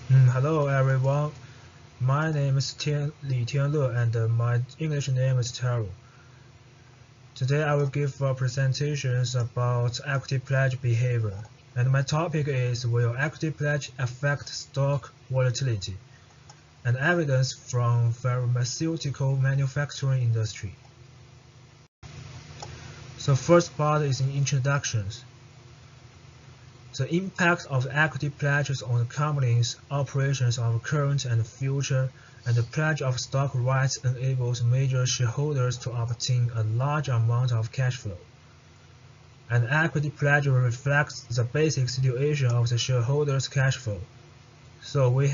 Hello everyone, my name is Tianle Li and my English name is Taro. Today I will give presentations about equity pledge behavior, and my topic is will equity pledge affect stock volatility, and evidence from pharmaceutical manufacturing industry. So first part is in introductions. The impact of equity pledges on the company's operations of current and future, and the pledge of stock rights enables major shareholders to obtain a large amount of cash flow. An equity pledge reflects the basic situation of the shareholders' cash flow. So we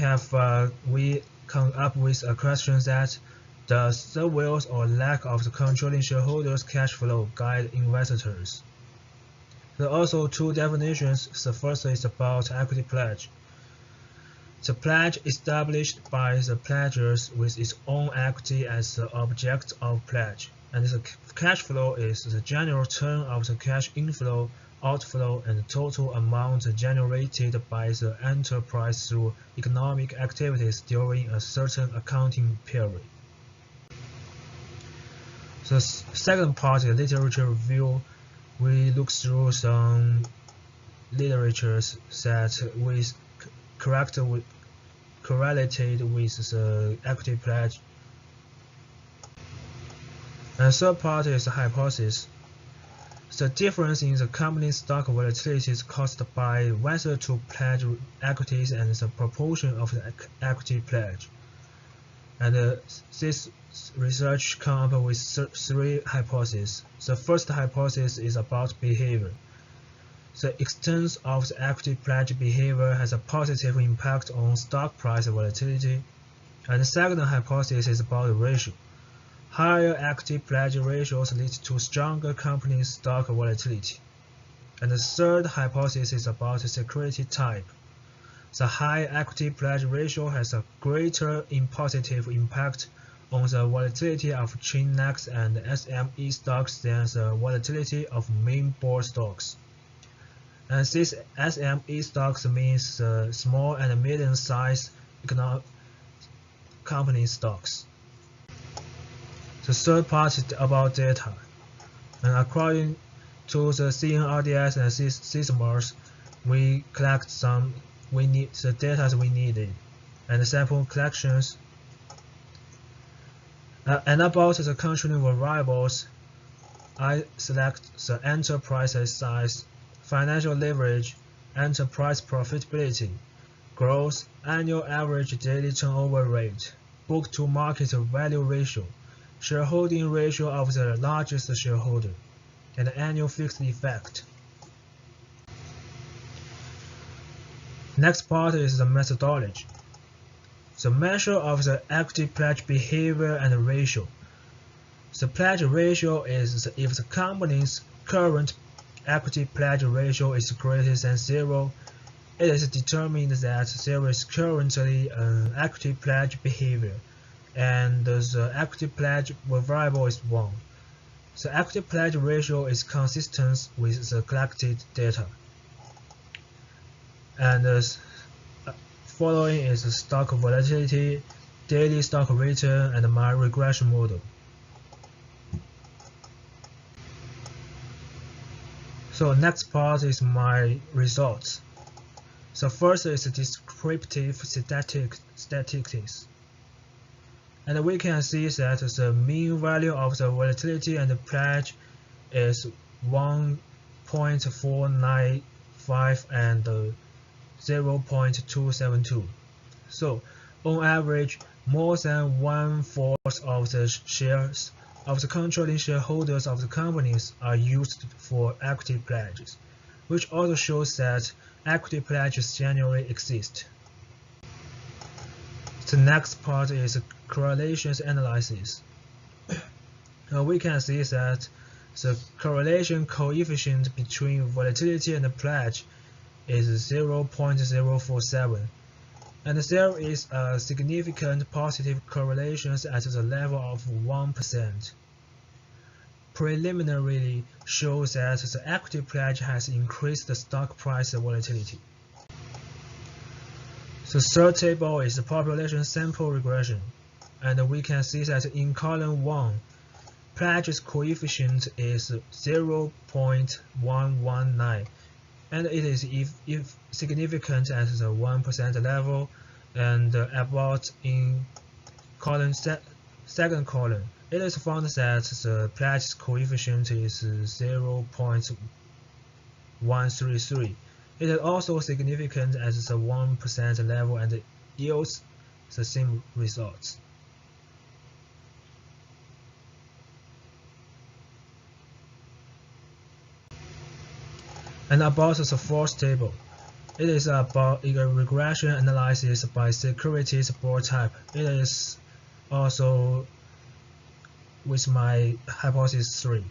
come up with a question that does the will or lack of the controlling shareholders' cash flow guide investors? There are also two definitions. The first is about equity pledge. The pledge established by the pledgers with its own equity as the object of pledge, and the cash flow is the general term of the cash inflow, outflow, and total amount generated by the enterprise through economic activities during a certain accounting period. The second part, the literature review, we look through some literatures that correlated with the equity pledge. And third part is the hypothesis. The difference in the company's stock volatility is caused by whether to pledge equities and the proportion of the equity pledge. And this research comes up with three hypotheses. The first hypothesis is about behavior. The extent of the equity pledge behavior has a positive impact on stock price volatility. And the second hypothesis is about the ratio. Higher equity pledge ratios lead to stronger company stock volatility. And the third hypothesis is about the security type. The high equity pledge ratio has a greater positive impact on the volatility of Chain-Next and SME stocks than the volatility of main board stocks. And this SME stocks means small and medium-sized company stocks. The third part is about data. And according to the CNRDS and SysMers, we collect the data we needed, and sample collections. And about the controlling variables, I select the enterprise size, financial leverage, enterprise profitability, growth, annual average daily turnover rate, book-to-market value ratio, shareholding ratio of the largest shareholder, and annual fixed effect. Next part is the methodology. The measure of the equity pledge behavior and ratio. The pledge ratio is if the company's current equity pledge ratio is greater than 0, it is determined that there is currently an equity pledge behavior, and the equity pledge variable is 1. The equity pledge ratio is consistent with the collected data. And following is the stock volatility, daily stock return, and my regression model. So next part is my results. So first is descriptive statistics. And we can see that the mean value of the volatility and the pledge is 1.495 and 0.272. So, on average, more than 1/4 of the shares of the controlling shareholders of the companies are used for equity pledges, which also shows that equity pledges generally exist. The next part is correlations analysis. We can see that the correlation coefficient between volatility and the pledge is 0.047, and there is a significant positive correlation at the level of 1%. Preliminarily shows that the equity pledge has increased the stock price volatility. The third table is the population sample regression, and we can see that in column 1, Pledge's coefficient is 0.119, and it is if significant at the 1% level, and about in column second column, it is found that the Pledge's coefficient is 0.133. It is also significant at the 1% level and yields the same results. And about the fourth table, it is about a regression analysis by Securities board type. It is also with my hypothesis 3.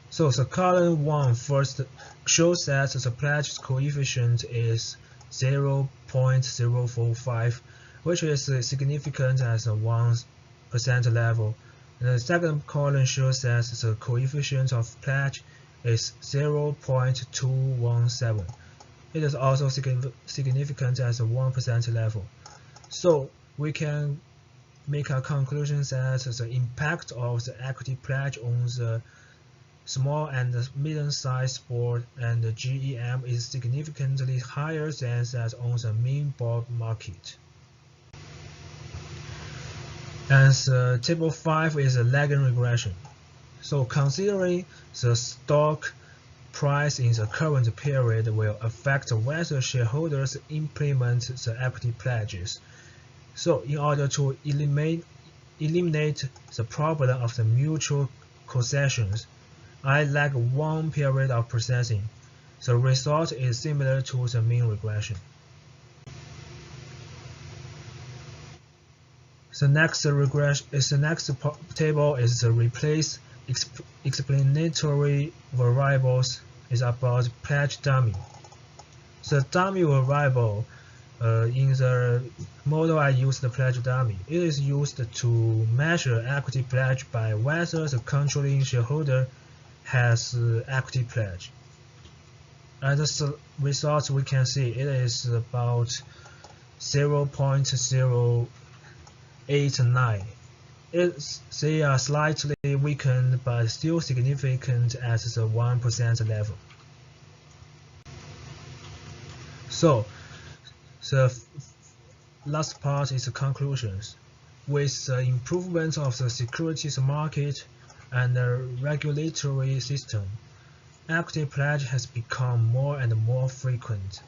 So the column 1 first shows that the Pledge coefficient is 0.045, which is significant at the 1% level. And the second column shows that the coefficient of Pledge is 0.217. It is also significant at the 1% level. So we can make a conclusion that the impact of the equity pledge on the small and medium-sized board and the GEM is significantly higher than that on the main board market. And table 5 is a lagging regression. So considering the stock price in the current period will affect whether shareholders implement the equity pledges. So in order to eliminate the problem of the mutual concessions, I lag one period of processing. The result is similar to the mean regression. The next table is the replace explanatory variables is about Pledge-dum. The dummy variable in the model I used the Pledge-dum. It is used to measure equity pledge by whether the controlling shareholder has equity pledge. And the results we can see it is about 0.089. They are slightly weakened but still significant at the 1% level. So the last part is the conclusions. With the improvement of the securities market and the regulatory system, equity pledge has become more and more frequent.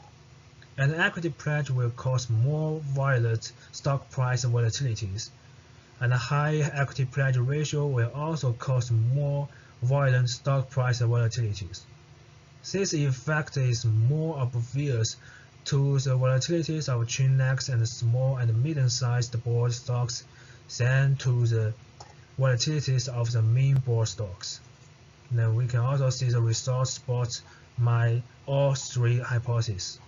And equity pledge will cause more violent stock price volatilities, and a high equity pledge ratio will also cause more violent stock price volatilities. This effect is more obvious to the volatilities of Chainax and small and medium-sized board stocks than to the volatilities of the main board stocks. Then we can also see the results support my all three hypotheses.